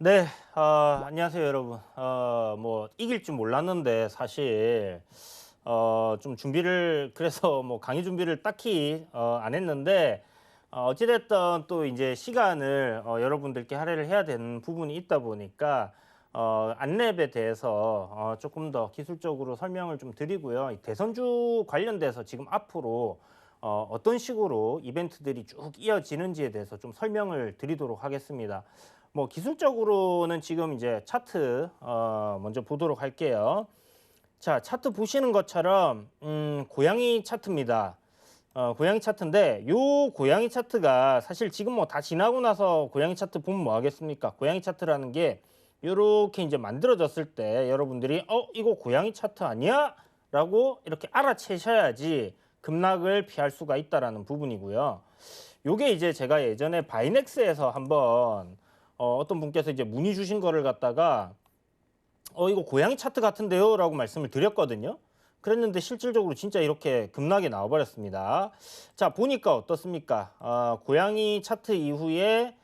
네, 안녕하세요, 여러분. 뭐, 이길 줄 몰랐는데, 사실, 좀 준비를, 그래서 뭐, 강의 준비를 딱히, 안 했는데, 어찌됐든 또 이제 시간을, 여러분들께 할애를 해야 되는 부분이 있다 보니까, 안랩에 대해서, 조금 더 기술적으로 설명을 좀 드리고요. 이 대선주 관련돼서 지금 앞으로, 어떤 식으로 이벤트들이 쭉 이어지는지에 대해서 좀 설명을 드리도록 하겠습니다. 뭐 기술적으로는 지금 이제 차트 먼저 보도록 할게요. 자, 차트 보시는 것처럼 고양이 차트입니다. 고양이 차트인데 요 고양이 차트가 사실 지금 뭐 다 지나고 나서 고양이 차트 보면 뭐 하겠습니까? 고양이 차트라는 게 요렇게 이제 만들어졌을 때 여러분들이 이거 고양이 차트 아니야? 라고 이렇게 알아채셔야지 급락을 피할 수가 있다라는 부분이고요. 요게 이제 제가 예전에 바이넥스에서 한번 어떤 분께서 이제 문의 주신 거를 갖다가 이거 고양이 차트 같은데요? 라고 말씀을 드렸거든요. 그랬는데 실질적으로 진짜 이렇게 급락이 나와버렸습니다. 자, 보니까 어떻습니까? 고양이 차트 이후에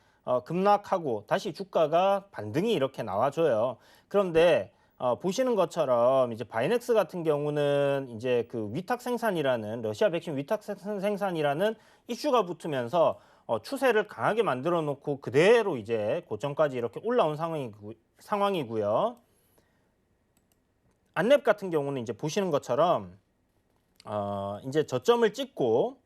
급락하고 다시 주가가 반등이 이렇게 나와줘요. 그런데 보시는 것처럼 이제 바이넥스 같은 경우는 이제 그 위탁 생산이라는 러시아 백신 위탁 생산이라는 이슈가 붙으면서 추세를 강하게 만들어 놓고 그대로 이제 고점까지 이렇게 올라온 상황이고요. 안랩 같은 경우는 이제 보시는 것처럼 이제 저점을 찍고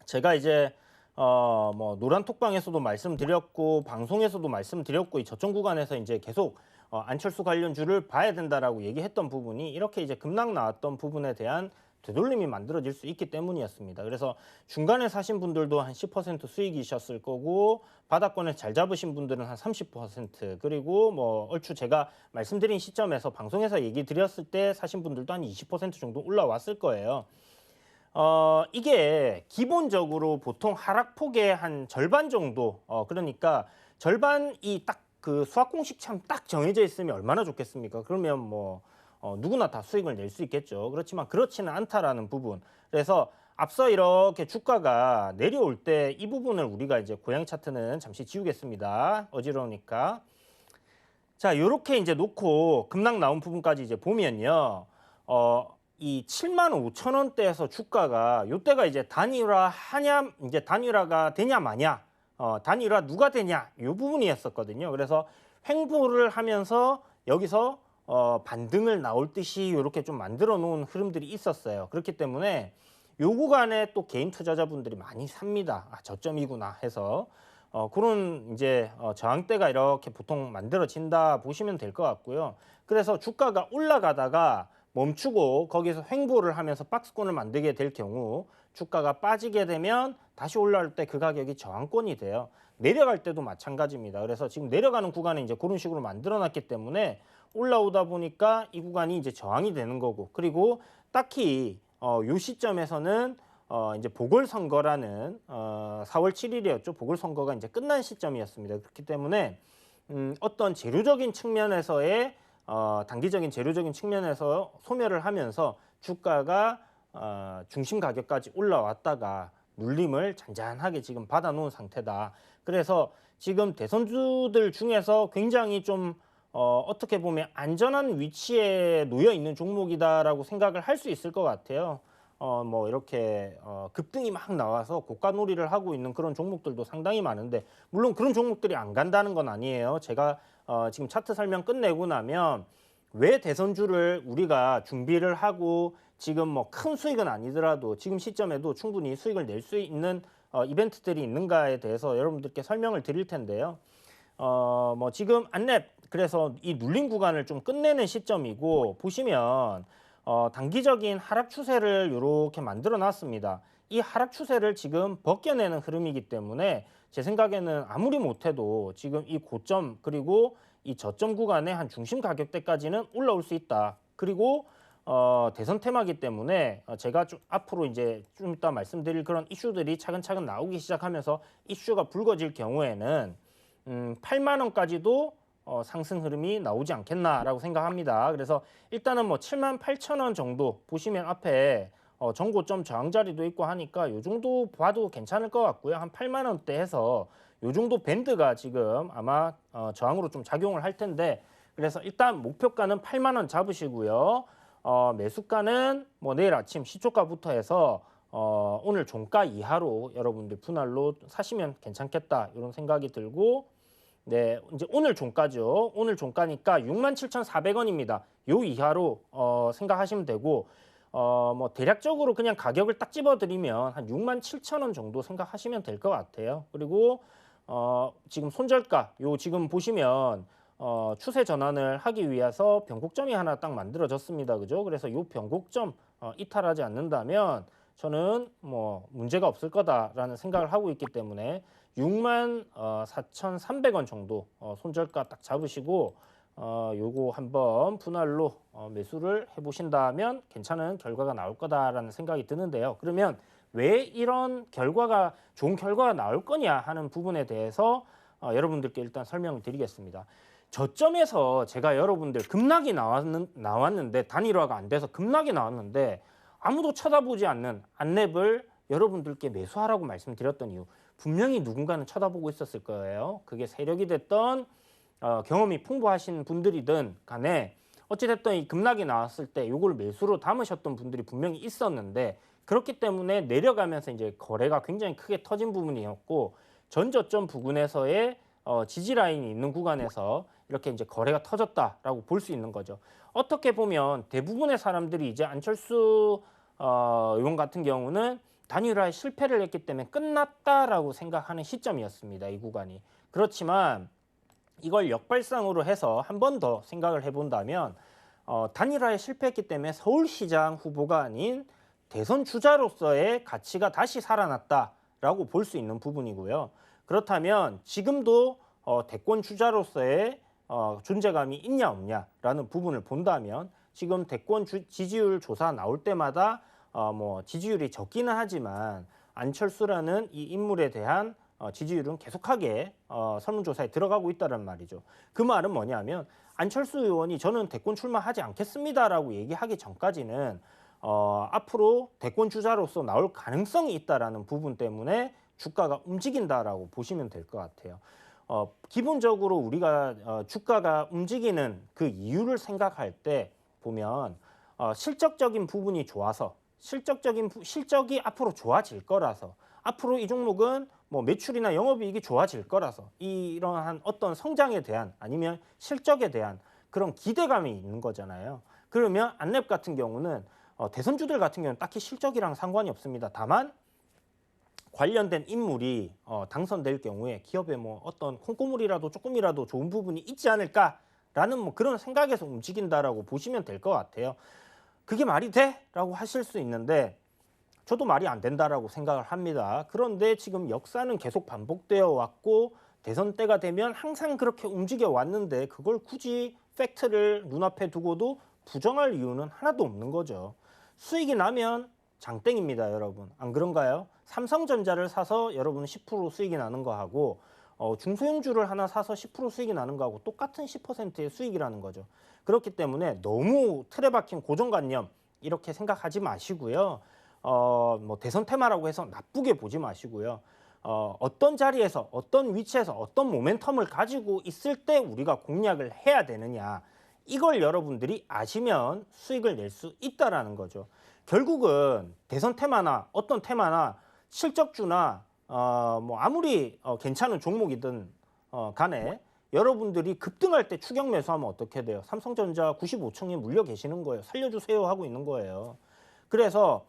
제가 이제 뭐 노란 톡방에서도 말씀드렸고 방송에서도 말씀드렸고 이 저점 구간에서 이제 계속 안철수 관련주를 봐야 된다라고 얘기했던 부분이 이렇게 이제 급락 나왔던 부분에 대한 되돌림이 만들어질 수 있기 때문이었습니다. 그래서 중간에 사신 분들도 한 10% 수익이셨을 거고 바닥권을 잘 잡으신 분들은 한 30% 그리고 뭐 얼추 제가 말씀드린 시점에서 방송에서 얘기 드렸을 때 사신 분들도 한 20% 정도 올라왔을 거예요. 이게 기본적으로 보통 하락폭의 한 절반 정도, 그러니까 절반이 딱 그 수학 공식 참 딱 정해져 있으면 얼마나 좋겠습니까? 그러면 뭐, 누구나 다 수익을 낼 수 있겠죠. 그렇지만 그렇지는 않다라는 부분. 그래서 앞서 이렇게 주가가 내려올 때 이 부분을 우리가 이제 고양이 차트는 잠시 지우겠습니다. 어지러우니까. 자, 요렇게 이제 놓고 급락 나온 부분까지 이제 보면요. 이 7만 5천 원대에서 주가가 요때가 이제 단일화 하냐, 이제 단일화가 되냐 마냐, 단일화 누가 되냐, 요 부분이었었거든요. 그래서 횡보를 하면서 여기서 반등을 나올 듯이 요렇게 좀 만들어 놓은 흐름들이 있었어요. 그렇기 때문에 요 구간에 또 개인 투자자분들이 많이 삽니다. 저점이구나 해서. 그런 이제 저항대가 이렇게 보통 만들어진다 보시면 될 것 같고요. 그래서 주가가 올라가다가 멈추고 거기서 횡보를 하면서 박스권을 만들게 될 경우 주가가 빠지게 되면 다시 올라올 때 그 가격이 저항권이 돼요. 내려갈 때도 마찬가지입니다. 그래서 지금 내려가는 구간에 이제 그런 식으로 만들어 놨기 때문에 올라오다 보니까 이 구간이 이제 저항이 되는 거고 그리고 딱히 요 시점에서는 이제 보궐선거라는 4월 7일이었죠. 보궐선거가 이제 끝난 시점이었습니다. 그렇기 때문에 어떤 재료적인 측면에서의 단기적인 재료적인 측면에서 소멸을 하면서 주가가 중심 가격까지 올라왔다가 눌림을 잔잔하게 지금 받아놓은 상태다. 그래서 지금 대선주들 중에서 굉장히 좀 어떻게 보면 안전한 위치에 놓여 있는 종목이다라고 생각을 할 수 있을 것 같아요. 뭐 이렇게 급등이 막 나와서 고가놀이를 하고 있는 그런 종목들도 상당히 많은데 물론 그런 종목들이 안 간다는 건 아니에요. 제가 지금 차트 설명 끝내고 나면 왜 대선주를 우리가 준비를 하고 지금 뭐 큰 수익은 아니더라도 지금 시점에도 충분히 수익을 낼 수 있는 이벤트들이 있는가에 대해서 여러분들께 설명을 드릴 텐데요. 뭐 지금 안랩 그래서 이 눌림 구간을 좀 끝내는 시점이고 보시면 단기적인 하락 추세를 이렇게 만들어 놨습니다. 이 하락 추세를 지금 벗겨내는 흐름이기 때문에 제 생각에는 아무리 못해도 지금 이 고점 그리고 이 저점 구간의 한 중심 가격대까지는 올라올 수 있다. 그리고 대선 테마기 때문에 제가 좀 앞으로 이제 좀 이따 말씀드릴 그런 이슈들이 차근차근 나오기 시작하면서 이슈가 불거질 경우에는 8만 원까지도 상승 흐름이 나오지 않겠나라고 생각합니다. 그래서 일단은 뭐 7만 8천 원 정도 보시면 앞에 전고점 저항 자리도 있고 하니까 요 정도 봐도 괜찮을 것 같고요. 한 8만 원대 해서 요 정도 밴드가 지금 아마 저항으로 좀 작용을 할 텐데 그래서 일단 목표가는 8만 원 잡으시고요. 매수가는 뭐 내일 아침 시초가부터 해서 오늘 종가 이하로 여러분들 분할로 사시면 괜찮겠다 이런 생각이 들고 네, 이제 오늘 종가죠. 오늘 종가니까 67,400원입니다. 요 이하로 생각하시면 되고 뭐 대략적으로 그냥 가격을 딱 집어드리면 한 67,000원 정도 생각하시면 될 것 같아요. 그리고 지금 손절가 요 지금 보시면 추세 전환을 하기 위해서 변곡점이 하나 딱 만들어졌습니다. 그죠? 그래서 요 변곡점 이탈하지 않는다면 저는 뭐 문제가 없을 거다라는 생각을 하고 있기 때문에 64,300원 정도 손절가 딱 잡으시고 요거 한번 분할로 매수를 해보신다면 괜찮은 결과가 나올 거다라는 생각이 드는데요. 그러면 왜 이런 결과가 좋은 결과가 나올 거냐 하는 부분에 대해서 여러분들께 일단 설명을 드리겠습니다. 저점에서 제가 여러분들 급락이 나왔는데 단일화가 안 돼서 급락이 나왔는데 아무도 쳐다보지 않는 안랩을 여러분들께 매수하라고 말씀드렸던 이유 분명히 누군가는 쳐다보고 있었을 거예요. 그게 세력이 됐던 경험이 풍부하신 분들이든 간에 어찌됐든 이 급락이 나왔을 때 이걸 매수로 담으셨던 분들이 분명히 있었는데 그렇기 때문에 내려가면서 이제 거래가 굉장히 크게 터진 부분이었고 전저점 부근에서의 지지 라인이 있는 구간에서 이렇게 이제 거래가 터졌다라고 볼 수 있는 거죠. 어떻게 보면 대부분의 사람들이 이제 안철수 의원 같은 경우는 단일화에 실패를 했기 때문에 끝났다라고 생각하는 시점이었습니다. 이 구간이. 그렇지만 이걸 역발상으로 해서 한 번 더 생각을 해본다면 단일화에 실패했기 때문에 서울시장 후보가 아닌 대선 주자로서의 가치가 다시 살아났다라고 볼 수 있는 부분이고요. 그렇다면 지금도 대권 주자로서의 존재감이 있냐 없냐라는 부분을 본다면 지금 대권 지지율 조사 나올 때마다 뭐 지지율이 적기는 하지만 안철수라는 이 인물에 대한 지지율은 계속하게 설문조사에 들어가고 있다는 말이죠. 그 말은 뭐냐면 안철수 의원이 저는 대권 출마하지 않겠습니다라고 얘기하기 전까지는 앞으로 대권 주자로서 나올 가능성이 있다라는 부분 때문에 주가가 움직인다라고 보시면 될 것 같아요. 기본적으로 우리가 주가가 움직이는 그 이유를 생각할 때 보면 실적적인 부분이 좋아서 실적이 앞으로 좋아질 거라서 앞으로 이 종목은 뭐 매출이나 영업이익이 좋아질 거라서 이러한 어떤 성장에 대한 아니면 실적에 대한 그런 기대감이 있는 거잖아요. 그러면 안랩 같은 경우는 대선주들 같은 경우는 딱히 실적이랑 상관이 없습니다. 다만 관련된 인물이 당선될 경우에 기업에 뭐 어떤 콩고물이라도 조금이라도 좋은 부분이 있지 않을까라는 뭐 그런 생각에서 움직인다라고 보시면 될 것 같아요. 그게 말이 돼? 라고 하실 수 있는데 저도 말이 안 된다라고 생각을 합니다. 그런데 지금 역사는 계속 반복되어 왔고 대선 때가 되면 항상 그렇게 움직여 왔는데 그걸 굳이 팩트를 눈앞에 두고도 부정할 이유는 하나도 없는 거죠. 수익이 나면 장땡입니다, 여러분. 안 그런가요? 삼성전자를 사서 여러분 10% 수익이 나는 거하고 중소형주를 하나 사서 10% 수익이 나는 거하고 똑같은 10%의 수익이라는 거죠. 그렇기 때문에 너무 틀에 박힌 고정관념 이렇게 생각하지 마시고요. 뭐 대선 테마라고 해서 나쁘게 보지 마시고요. 어떤 자리에서 어떤 위치에서 어떤 모멘텀을 가지고 있을 때 우리가 공략을 해야 되느냐 이걸 여러분들이 아시면 수익을 낼 수 있다라는 거죠. 결국은 대선 테마나 어떤 테마나 실적주나 뭐 아무리 괜찮은 종목이든 간에 여러분들이 급등할 때 추격 매수하면 어떻게 돼요? 삼성전자 95층에 물려 계시는 거예요. 살려주세요 하고 있는 거예요. 그래서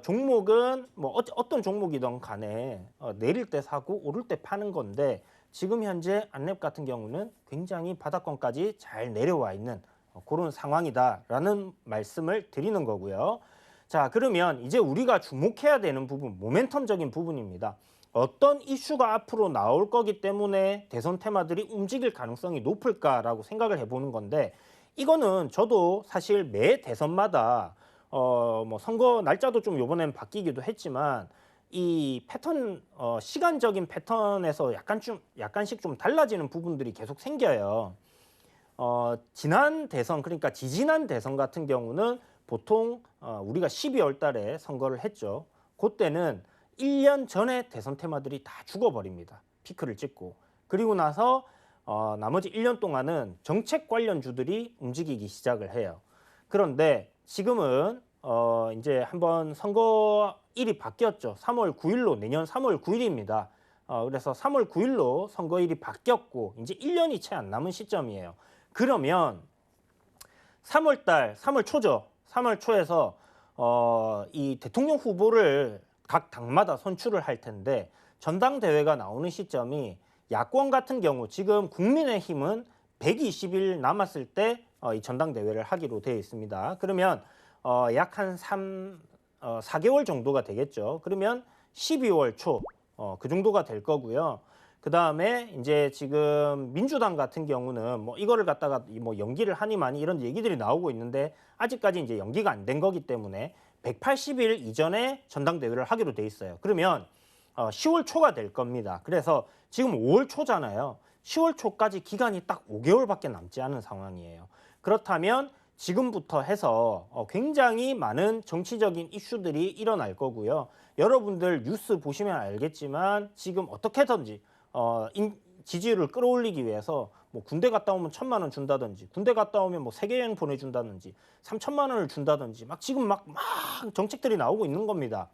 종목은 뭐 어떤 종목이든 간에 내릴 때 사고 오를 때 파는 건데 지금 현재 안랩 같은 경우는 굉장히 바닥권까지 잘 내려와 있는 그런 상황이다라는 말씀을 드리는 거고요. 자, 그러면 이제 우리가 주목해야 되는 부분, 모멘텀적인 부분입니다. 어떤 이슈가 앞으로 나올 거기 때문에 대선 테마들이 움직일 가능성이 높을까라고 생각을 해보는 건데 이거는 저도 사실 매 대선마다 뭐 선거 날짜도 좀 이번엔 바뀌기도 했지만 이 패턴 시간적인 패턴에서 약간씩 좀 달라지는 부분들이 계속 생겨요. 지난 대선 그러니까 지지난 대선 같은 경우는 보통 우리가 12월 달에 선거를 했죠. 그때는 1년 전에 대선 테마들이 다 죽어버립니다. 피크를 찍고 그리고 나서 나머지 1년 동안은 정책 관련주들이 움직이기 시작을 해요. 그런데 지금은 이제 한번 선거일이 바뀌었죠. 3월 9일로 내년 3월 9일입니다. 그래서 3월 9일로 선거일이 바뀌었고 이제 1년이 채 안 남은 시점이에요. 그러면 3월 초죠. 3월 초에서 이 대통령 후보를 각 당마다 선출을 할 텐데 전당대회가 나오는 시점이 야권 같은 경우 지금 국민의힘은 120일 남았을 때 이 전당대회를 하기로 되어 있습니다. 그러면 약 한 4개월 정도가 되겠죠. 그러면 12월 초 그 정도가 될 거고요. 그 다음에 이제 지금 민주당 같은 경우는 뭐 이거를 갖다가 뭐 연기를 하니 많이 이런 얘기들이 나오고 있는데 아직까지 이제 연기가 안 된 거기 때문에 180일 이전에 전당대회를 하기로 돼 있어요. 그러면 10월 초가 될 겁니다. 그래서 지금 5월 초잖아요. 10월 초까지 기간이 딱 5개월밖에 남지 않은 상황이에요. 그렇다면 지금부터 해서 굉장히 많은 정치적인 이슈들이 일어날 거고요. 여러분들 뉴스 보시면 알겠지만 지금 어떻게든지 지지율을 끌어올리기 위해서 뭐 군대 갔다 오면 1,000만 원 준다든지 군대 갔다 오면 뭐 세계여행 보내준다든지 3,000만 원을 준다든지 막 지금 막 정책들이 나오고 있는 겁니다.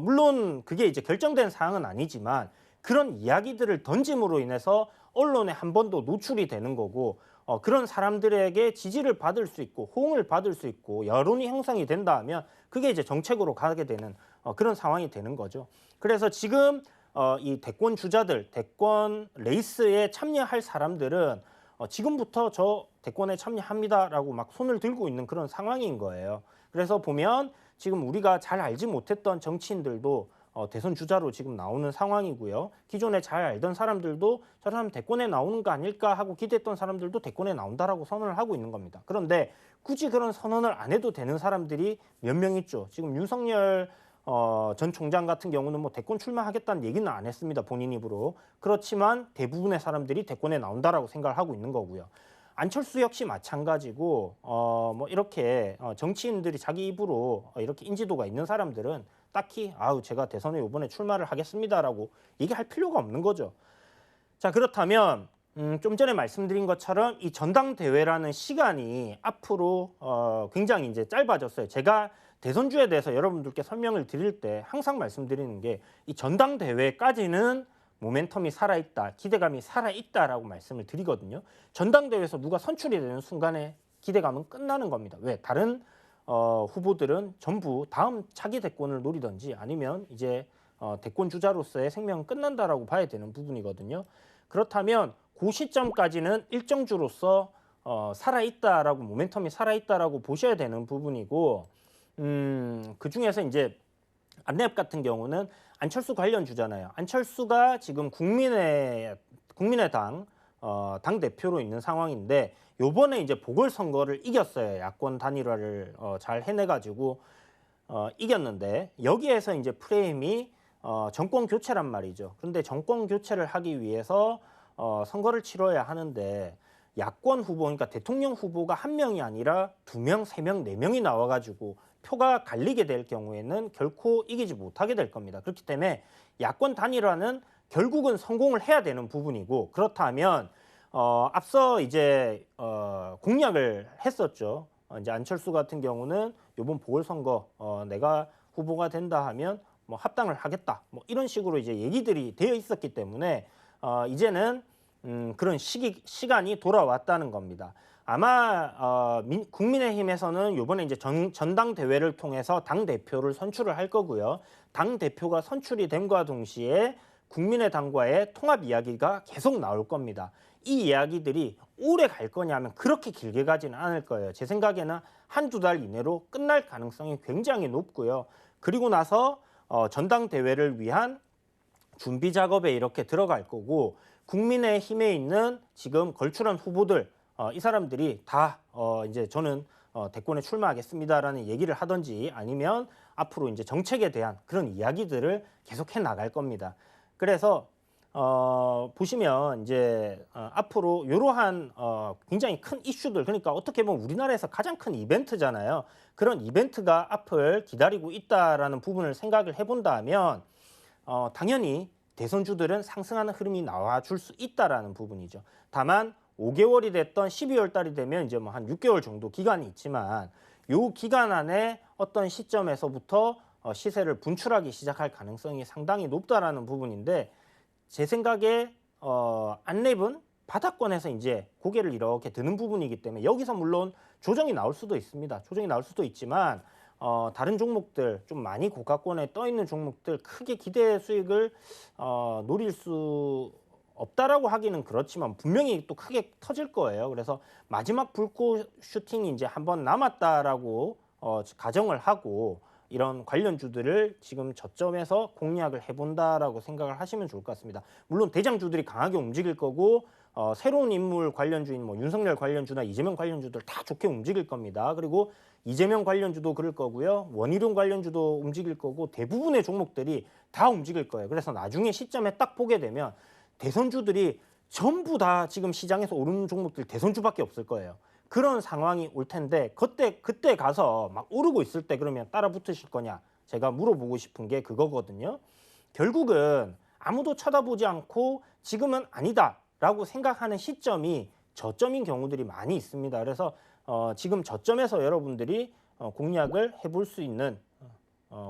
물론 그게 이제 결정된 사항은 아니지만 그런 이야기들을 던짐으로 인해서 언론에 한 번 더 노출이 되는 거고 그런 사람들에게 지지를 받을 수 있고 호응을 받을 수 있고 여론이 형성이 된다 하면 그게 이제 정책으로 가게 되는 그런 상황이 되는 거죠. 그래서 지금 이 대권 주자들, 대권 레이스에 참여할 사람들은 지금부터 저 대권에 참여합니다라고 막 손을 들고 있는 그런 상황인 거예요. 그래서 보면 지금 우리가 잘 알지 못했던 정치인들도 대선 주자로 지금 나오는 상황이고요. 기존에 잘 알던 사람들도 저 사람 대권에 나오는 거 아닐까 하고 기대했던 사람들도 대권에 나온다라고 선언을 하고 있는 겁니다. 그런데 굳이 그런 선언을 안 해도 되는 사람들이 몇 명 있죠. 지금 윤석열 전 총장 같은 경우는 뭐 대권 출마하겠다는 얘기는 안 했습니다. 본인 입으로. 그렇지만 대부분의 사람들이 대권에 나온다라고 생각을 하고 있는 거고요. 안철수 역시 마찬가지고 뭐 이렇게 정치인들이 자기 입으로 이렇게 인지도가 있는 사람들은 딱히 제가 대선에 이번에 출마를 하겠습니다라고 얘기할 필요가 없는 거죠. 자, 그렇다면 좀 전에 말씀드린 것처럼 이 전당대회라는 시간이 앞으로 굉장히 이제 짧아졌어요. 제가 대선주에 대해서 여러분들께 설명을 드릴 때 항상 말씀드리는 게 이 전당대회까지는 모멘텀이 살아있다, 기대감이 살아있다라고 말씀을 드리거든요. 전당대회에서 누가 선출이 되는 순간에 기대감은 끝나는 겁니다. 왜? 다른 후보들은 전부 다음 차기 대권을 노리든지 아니면 이제 대권 주자로서의 생명은 끝난다라고 봐야 되는 부분이거든요. 그렇다면 그 시점까지는 일정주로서 살아있다라고 모멘텀이 살아있다라고 보셔야 되는 부분이고 그 중에서 이제 안내협 같은 경우는 안철수 관련 주잖아요. 안철수가 지금 국민의당 당 대표로 있는 상황인데 요번에 이제 보궐선거를 이겼어요. 야권 단일화를 잘 해내가지고 이겼는데 여기에서 이제 프레임이 정권 교체란 말이죠. 그런데 정권 교체를 하기 위해서 선거를 치러야 하는데 야권 후보, 그러니까 대통령 후보가 한 명이 아니라 2명, 3명, 4명이 나와가지고 표가 갈리게 될 경우에는 결코 이기지 못하게 될 겁니다. 그렇기 때문에 야권 단일화는 결국은 성공을 해야 되는 부분이고 그렇다면 앞서 이제 공약을 했었죠. 이제 안철수 같은 경우는 이번 보궐선거 내가 후보가 된다 하면 뭐 합당을 하겠다. 뭐 이런 식으로 이제 얘기들이 되어 있었기 때문에 이제는 그런 시간이 돌아왔다는 겁니다. 아마 국민의힘에서는 이번에 이제 전당대회를 통해서 당 대표를 선출을 할 거고요. 당 대표가 선출이 됨과 동시에 국민의당과의 통합 이야기가 계속 나올 겁니다. 이 이야기들이 오래 갈 거냐면 그렇게 길게 가지는 않을 거예요. 제 생각에는 한두 달 이내로 끝날 가능성이 굉장히 높고요. 그리고 나서 전당대회를 위한 준비 작업에 이렇게 들어갈 거고 국민의힘에 있는 지금 걸출한 후보들 이 사람들이 다 이제 저는 대권에 출마하겠습니다라는 얘기를 하든지 아니면 앞으로 이제 정책에 대한 그런 이야기들을 계속해 나갈 겁니다. 그래서 보시면 이제 앞으로 이러한 굉장히 큰 이슈들, 그러니까 어떻게 보면 우리나라에서 가장 큰 이벤트잖아요. 그런 이벤트가 앞을 기다리고 있다라는 부분을 생각을 해본다면 당연히 대선주들은 상승하는 흐름이 나와줄 수 있다라는 부분이죠. 다만 5개월이 됐던 12월 달이 되면 이제 뭐 한 6개월 정도 기간이 있지만 요 기간 안에 어떤 시점에서부터 시세를 분출하기 시작할 가능성이 상당히 높다라는 부분인데 제 생각에 안랩은 바닥권에서 이제 고개를 이렇게 드는 부분이기 때문에 여기서 물론 조정이 나올 수도 있습니다. 조정이 나올 수도 있지만 다른 종목들 좀 많이 고가권에 떠 있는 종목들 크게 기대 수익을 노릴 수 없다라고 하기는 그렇지만 분명히 또 크게 터질 거예요. 그래서 마지막 불꽃 슈팅이 이제 한 번 남았다라고 가정을 하고 이런 관련주들을 지금 저점에서 공략을 해본다라고 생각을 하시면 좋을 것 같습니다. 물론 대장주들이 강하게 움직일 거고 새로운 인물 관련주인 뭐 윤석열 관련주나 이재명 관련주들 다 좋게 움직일 겁니다. 그리고 이재명 관련주도 그럴 거고요. 원희룡 관련주도 움직일 거고 대부분의 종목들이 다 움직일 거예요. 그래서 나중에 시점에 딱 보게 되면 대선주들이 전부 다 지금 시장에서 오르는 종목들 대선주밖에 없을 거예요. 그런 상황이 올 텐데 그때 가서 막 오르고 있을 때 그러면 따라 붙으실 거냐? 제가 물어보고 싶은 게 그거거든요. 결국은 아무도 쳐다보지 않고 지금은 아니다라고 생각하는 시점이 저점인 경우들이 많이 있습니다. 그래서 지금 저점에서 여러분들이 공략을 해볼 수 있는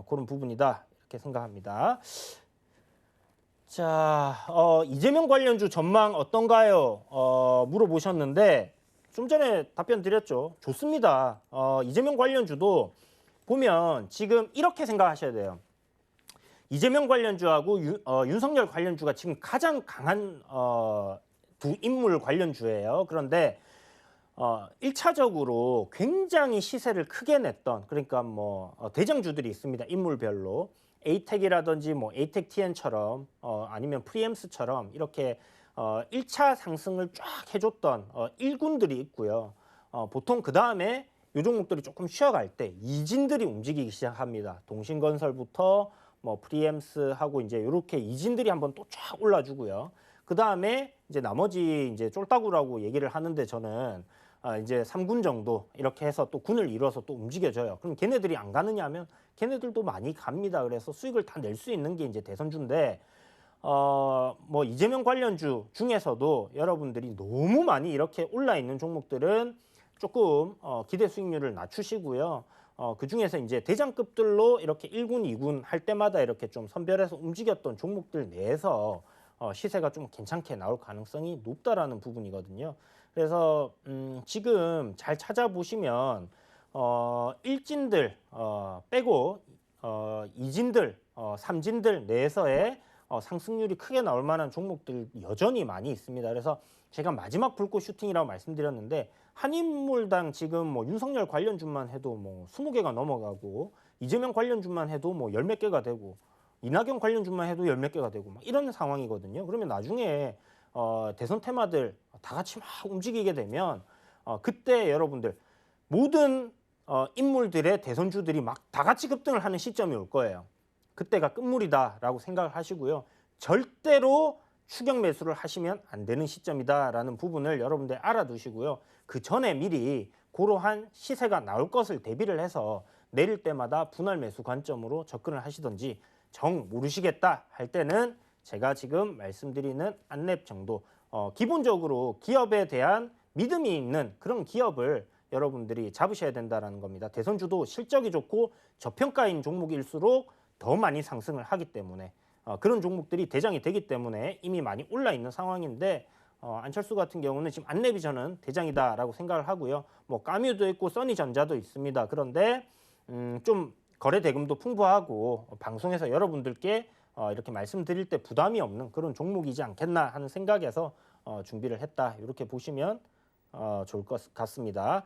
그런 부분이다 이렇게 생각합니다. 자, 이재명 관련주 전망 어떤가요? 물어보셨는데 좀 전에 답변 드렸죠. 좋습니다. 이재명 관련주도 보면 지금 이렇게 생각하셔야 돼요. 이재명 관련주하고 윤석열 관련주가 지금 가장 강한 두 인물 관련주예요. 그런데 1차적으로 굉장히 시세를 크게 냈던 그러니까 뭐 대장주들이 있습니다. 인물별로. 에이텍이라든지 뭐 에이텍 TN처럼 아니면 프리엠스처럼 이렇게 1차 상승을 쫙 해줬던 일군들이 있고요. 보통 그 다음에 이 종목들이 조금 쉬어갈 때 이진들이 움직이기 시작합니다. 동신건설부터 뭐 프리엠스하고 이제 이렇게 이진들이 한번 또 쫙 올라주고요. 그 다음에 이제 나머지 이제 쫄따구라고 얘기를 하는데 저는 이제 3군 정도 이렇게 해서 또 군을 이뤄서 또 움직여져요. 그럼 걔네들이 안 가느냐 하면 걔네들도 많이 갑니다. 그래서 수익을 다 낼 수 있는 게 이제 대선주인데 뭐 이재명 관련주 중에서도 여러분들이 너무 많이 이렇게 올라 있는 종목들은 조금 기대 수익률을 낮추시고요. 그 중에서 이제 대장급들로 이렇게 1군, 2군 할 때마다 이렇게 좀 선별해서 움직였던 종목들 내에서 시세가 좀 괜찮게 나올 가능성이 높다라는 부분이거든요. 그래서 지금 잘 찾아보시면 일진들 빼고 이진들, 삼진들 내에서의 상승률이 크게 나올 만한 종목들 여전히 많이 있습니다. 그래서 제가 마지막 불꽃 슈팅이라고 말씀드렸는데 한 인물당 지금 뭐 윤석열 관련주만 해도 뭐 20개가 넘어가고 이재명 관련주만 해도 뭐 열 몇 개가 되고 이낙연 관련주만 해도 열 몇 개가 되고 막 이런 상황이거든요. 그러면 나중에 대선 테마들 다 같이 막 움직이게 되면 그때 여러분들 모든 인물들의 대선주들이 막 다 같이 급등을 하는 시점이 올 거예요. 그때가 끝물이다라고 생각을 하시고요. 절대로 추격 매수를 하시면 안 되는 시점이다라는 부분을 여러분들 알아두시고요. 그 전에 미리 그러한 시세가 나올 것을 대비를 해서 내릴 때마다 분할 매수 관점으로 접근을 하시든지 정 모르시겠다 할 때는 제가 지금 말씀드리는 안랩 정도 기본적으로 기업에 대한 믿음이 있는 그런 기업을 여러분들이 잡으셔야 된다는 겁니다. 대선주도 실적이 좋고 저평가인 종목일수록 더 많이 상승을 하기 때문에 그런 종목들이 대장이 되기 때문에 이미 많이 올라 있는 상황인데 안철수 같은 경우는 지금 안랩이 저는 대장이다라고 생각을 하고요. 뭐 까뮤도 있고 써니전자도 있습니다. 그런데 좀 거래 대금도 풍부하고 방송에서 여러분들께 이렇게 말씀드릴 때 부담이 없는 그런 종목이지 않겠나 하는 생각에서 준비를 했다. 이렇게 보시면 좋을 것 같습니다.